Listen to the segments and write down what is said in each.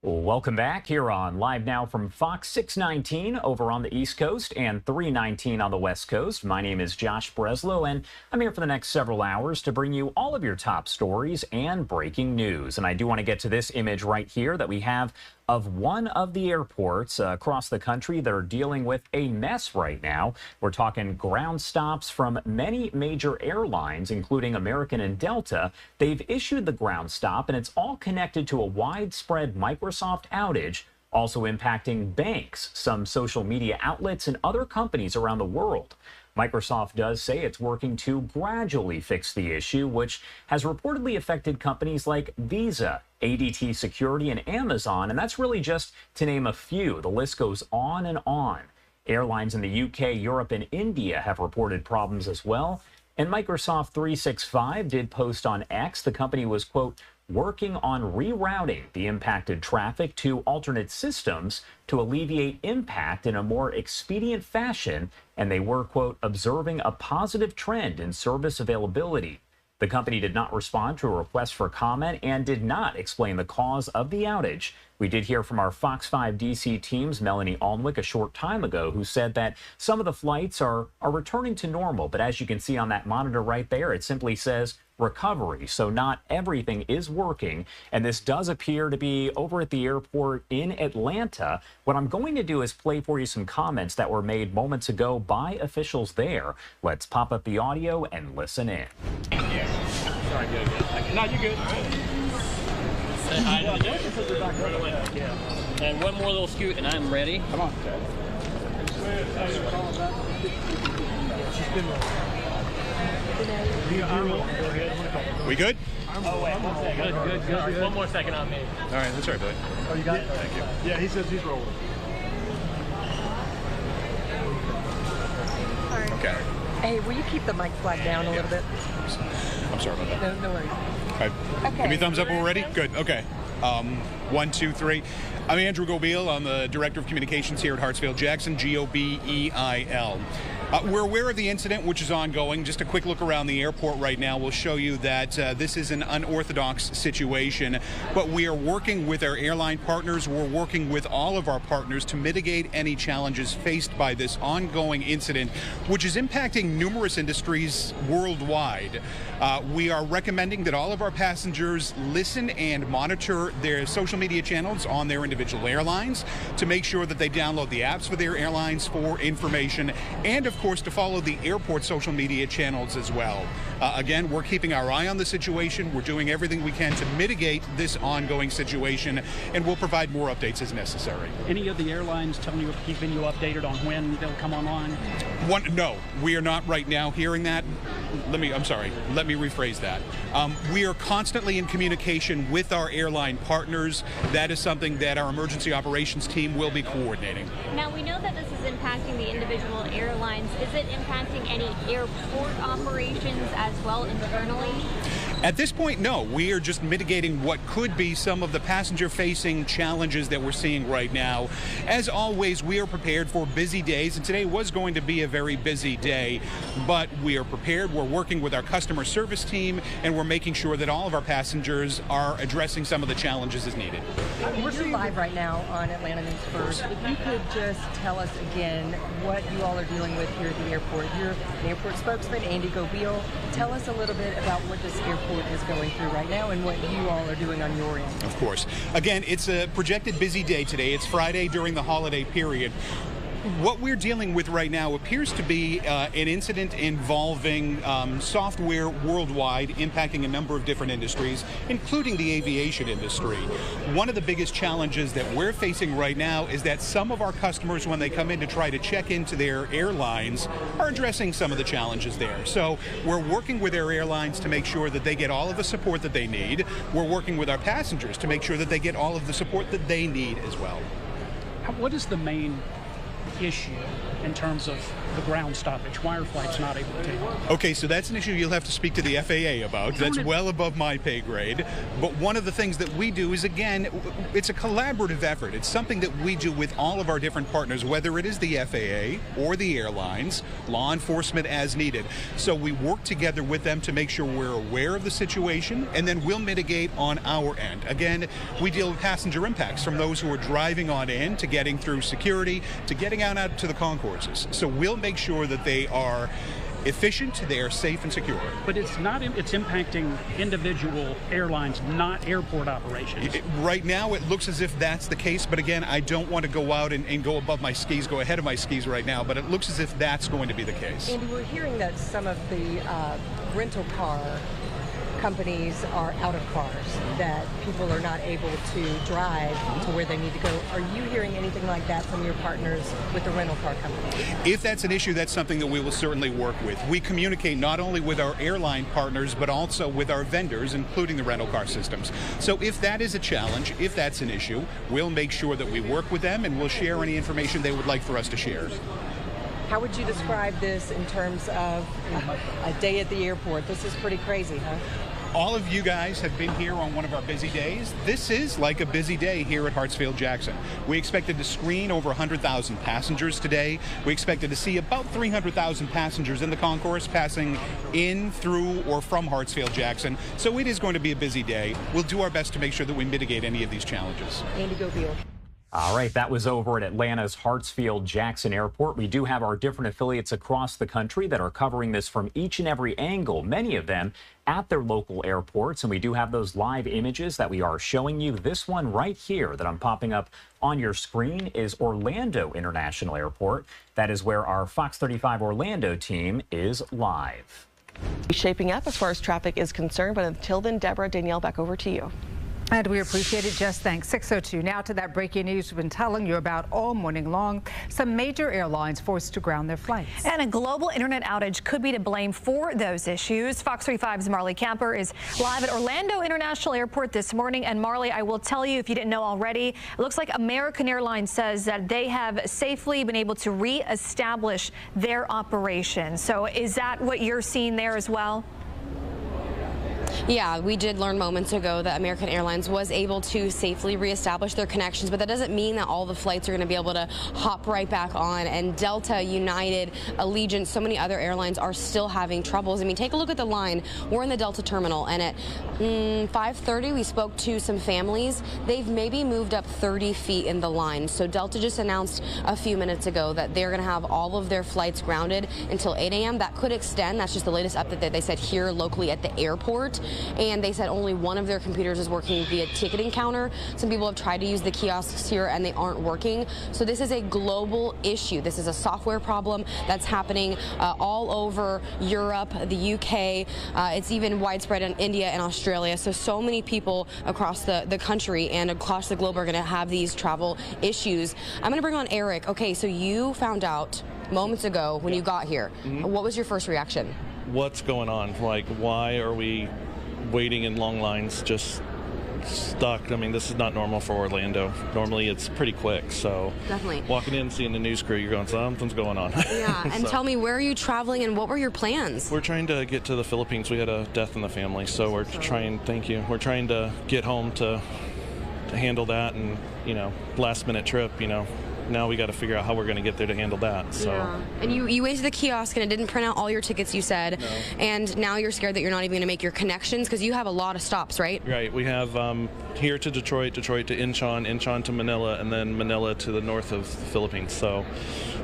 Welcome back here on Live Now from Fox 619 over on the East Coast and 319 on the West Coast. My name is Josh Breslow, and I'm here for the next several hours to bring you all of your top stories and breaking news. And I do want to get to this image right here that we have of one of the airports across the country that are dealing with a mess right now. We're talking ground stops from many major airlines, including American and Delta. They've issued the ground stop, and it's all connected to a widespread Microsoft outage, also impacting banks, some social media outlets, and other companies around the world. Microsoft does say it's working to gradually fix the issue, which has reportedly affected companies like Visa, ADT Security, and Amazon, and that's really just to name a few. The list goes on and on. Airlines in the UK, Europe, and India have reported problems as well. And Microsoft 365 did post on X the company was, quote, working on rerouting the impacted traffic to alternate systems to alleviate impact in a more expedient fashion, and they were, quote, observing a positive trend in service availability. The company did not respond to a request for comment and did not explain the cause of the outage. We did hear from our Fox 5 DC team's Melanie Alnwick a short time ago, who said that some of the flights are returning to normal. But as you can see on that monitor right there, it simply says recovery. So not everything is working. And this does appear to be over at the airport in Atlanta. What I'm going to do is play for you some comments that were made moments ago by officials there. Let's pop up the audio and listen in. Sorry, good. No, you're good. Say hi to the dude. Right away. Yeah. And one more little scoot, and I'm ready. Come on. We good? Oh, wait. Good. One more second on me. All right, that's all right, buddy. Oh, you got it? Thank you. Yeah, he says he's rolling. Okay. Hey, will you keep the mic flag down a little bit? I'm sorry about that. No worries. All right. Okay. Give me a thumbs up when we're ready. Good. Okay. 1, 2, 3. I'm Andrew Gobeil. I'm the Director of Communications here at Hartsfield-Jackson, Gobeil. We're aware of the incident, which is ongoing. Just a quick look around the airport right now will show you that this is an unorthodox situation, but we are working with our airline partners. We're working with all of our partners to mitigate any challenges faced by this ongoing incident, which is impacting numerous industries worldwide. We are recommending that all of our passengers listen and monitor their social media channels on their individual airlines to make sure that they download the apps for their airlines for information, and of course to follow the airport social media channels as well. Again, we're keeping our eye on the situation. We're doing everything we can to mitigate this ongoing situation, and we'll provide more updates as necessary. Any of the airlines keeping you updated on when they'll come online? No, we are not right now hearing that. Let me rephrase that. We are constantly in communication with our airline partners. That is something that our emergency operations team will be coordinating. Now, we know that this is impacting the individual airlines. Is it impacting any airport operations as well internally? At this point, no. We are just mitigating what could be some of the passenger-facing challenges that we're seeing right now. As always, we are prepared for busy days, and today was going to be a very busy day, but we are prepared. We're working with our customer service team, and we're making sure that all of our passengers are addressing some of the challenges as needed. You're live right now on Atlanta News First. If you could just tell us again what you all are dealing with here at the airport. You're the airport spokesman, Andy Gobeil. Tell us a little bit about what this airport is going through right now and what you all are doing on your end. Of course. Again, it's a projected busy day today. It's Friday during the holiday period. What we're dealing with right now appears to be an incident involving software worldwide, impacting a number of different industries, including the aviation industry. One of the biggest challenges that we're facing right now is that some of our customers, when they come in to try to check into their airlines, are addressing some of the challenges there. So we're working with our airlines to make sure that they get all of the support that they need. We're working with our passengers to make sure that they get all of the support that they need as well. What is the main issue in terms of the ground stoppage? Why are flights not able to take off? Okay, so that's an issue you'll have to speak to the FAA about. That's well above my pay grade. But one of the things that we do is, again, it's a collaborative effort. It's something that we do with all of our different partners, whether it is the FAA or the airlines, law enforcement as needed. So we work together with them to make sure we're aware of the situation, and then we'll mitigate on our end. Again, we deal with passenger impacts from those who are driving on in to getting through security to getting out to the concourses. So we'll make sure that they are efficient, they are safe and secure. But it's impacting individual airlines, not airport operations. Right now, it looks as if that's the case, but again, I don't want to go out and go above my skis, go ahead of my skis right now, but it looks as if that's going to be the case. Andy, we're hearing that some of the rental car companies are out of cars, that people are not able to drive to where they need to go. Are you hearing anything like that from your partners with the rental car companies? If that's an issue, that's something that we will certainly work with. We communicate not only with our airline partners, but also with our vendors, including the rental car systems. So if that is a challenge, if that's an issue, we'll make sure that we work with them and we'll share any information they would like for us to share. How would you describe this in terms of a day at the airport? This is pretty crazy, huh? All of you guys have been here on one of our busy days. This is like a busy day here at Hartsfield-Jackson. We expected to screen over 100,000 passengers today. We expected to see about 300,000 passengers in the concourse passing in, through, or from Hartsfield-Jackson. So it is going to be a busy day. We'll do our best to make sure that we mitigate any of these challenges. Andy Gobiel. All right, that was over at Atlanta's Hartsfield-Jackson Airport. We do have our different affiliates across the country that are covering this from each and every angle, many of them at their local airports. And we do have those live images that we are showing you. This one right here that I'm popping up on your screen is Orlando International Airport. That is where our Fox 35 Orlando team is live. Shaping up as far as traffic is concerned, but until then, Deborah, Danielle, back over to you. And we appreciate it. Just thanks. 6:02. Now to that breaking news we've been telling you about all morning long. Some major airlines forced to ground their flights. And a global internet outage could be to blame for those issues. Fox 35's Marley Camper is live at Orlando International Airport this morning. And Marley, I will tell you, if you didn't know already, it looks like American Airlines says that they have safely been able to reestablish their operation. So is that what you're seeing there as well? Yeah, we did learn moments ago that American Airlines was able to safely reestablish their connections, but that doesn't mean that all the flights are going to be able to hop right back on. And Delta, United, Allegiant, so many other airlines are still having troubles. I mean, take a look at the line. We're in the Delta terminal, and at 5:30, we spoke to some families. They've maybe moved up 30 feet in the line. So Delta just announced a few minutes ago that they're going to have all of their flights grounded until 8 a.m. That could extend. That's just the latest update that they said here locally at the airport. And they said only one of their computers is working via ticketing counter. Some people have tried to use the kiosks here and they aren't working. So this is a global issue. This is a software problem that's happening all over Europe, the UK. It's even widespread in India and Australia. So many people across the country and across the globe are going to have these travel issues. I'm going to bring on Eric. Okay, so you found out moments ago when you got here. What was your first reaction? What's going on? Like, why are we waiting in long lines, just stuck? I mean, this is not normal for Orlando. Normally it's pretty quick, so definitely walking in and seeing the news crew, you're going, something's going on. Yeah. And tell me, where are you traveling and what were your plans? We're trying to get to the Philippines. We had a death in the family, so we're trying, thank you, we're trying to get home to handle that, and last minute trip, now we got to figure out how we're going to get there to handle that. So. Yeah. And you went to the kiosk and it didn't print out all your tickets, you said. No. And now you're scared that you're not even going to make your connections because you have a lot of stops, right? Right. We have here to Detroit, Detroit to Incheon, Incheon to Manila, and then Manila to the north of the Philippines. So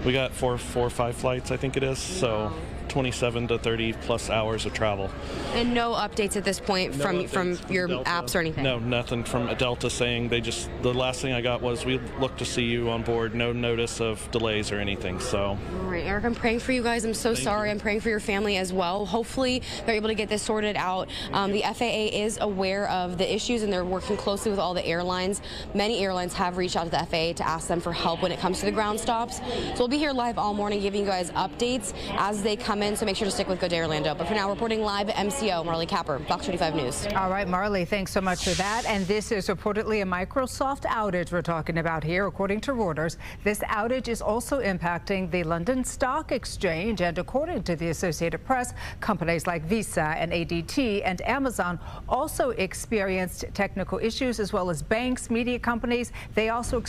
we got four or five flights, I think it is. Wow. So 27 to 30 plus hours of travel. And no updates at this point from your Delta apps or anything? No, nothing from Delta saying the last thing I got was we look to see you on board, no notice of delays or anything. So. All right, Eric, I'm praying for you guys. I'm so sorry. I'm praying for your family as well. Hopefully they're able to get this sorted out. The FAA is aware of the issues and they're working closely with all the airlines. Many airlines have reached out to the FAA to ask them for help when it comes to the ground stops. So we'll be here live all morning giving you guys updates as they come come in, so make sure to stick with Good Day Orlando. But for now, reporting live at MCO, Marley Capper, Fox 35 News. All right, Marley, thanks so much for that. And this is reportedly a Microsoft outage we're talking about here, according to Reuters. This outage is also impacting the London Stock Exchange. And according to the Associated Press, companies like Visa and ADT and Amazon also experienced technical issues, as well as banks, media companies. They also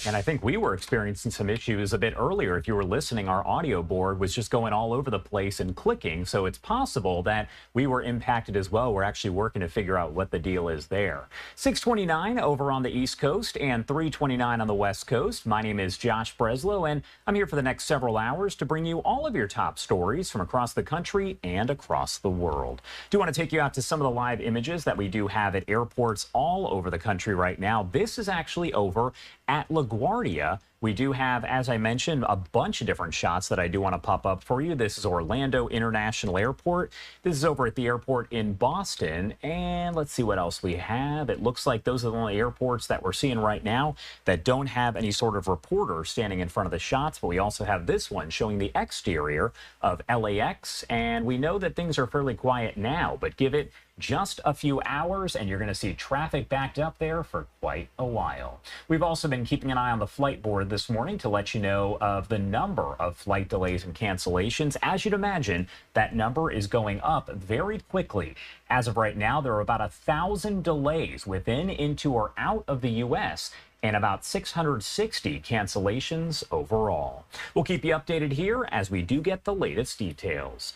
And I think we were experiencing some issues a bit earlier. If you were listening, our audio board was just going all over the place and clicking. So it's possible that we were impacted as well. We're actually working to figure out what the deal is there. 6:29 over on the East Coast and 3:29 on the West Coast. My name is Josh Breslow, and I'm here for the next several hours to bring you all of your top stories from across the country and across the world. Do want to take you out to some of the live images that we do have at airports all over the country right now. This is actually over at LaGuardia. We do have, as I mentioned, a bunch of different shots that I do want to pop up for you. This is Orlando International Airport. This is over at the airport in Boston. And let's see what else we have. It looks like those are the only airports that we're seeing right now that don't have any sort of reporter standing in front of the shots. But we also have this one showing the exterior of LAX. And we know that things are fairly quiet now, but give it just a few hours and you're going to see traffic backed up there for quite a while. We've also been keeping an eye on the flight board this morning to let you know of the number of flight delays and cancellations. As you'd imagine, that number is going up very quickly. As of right now, there are about 1,000 delays within, into, or out of the U.S., and about 660 cancellations overall. We'll keep you updated here as we do get the latest details.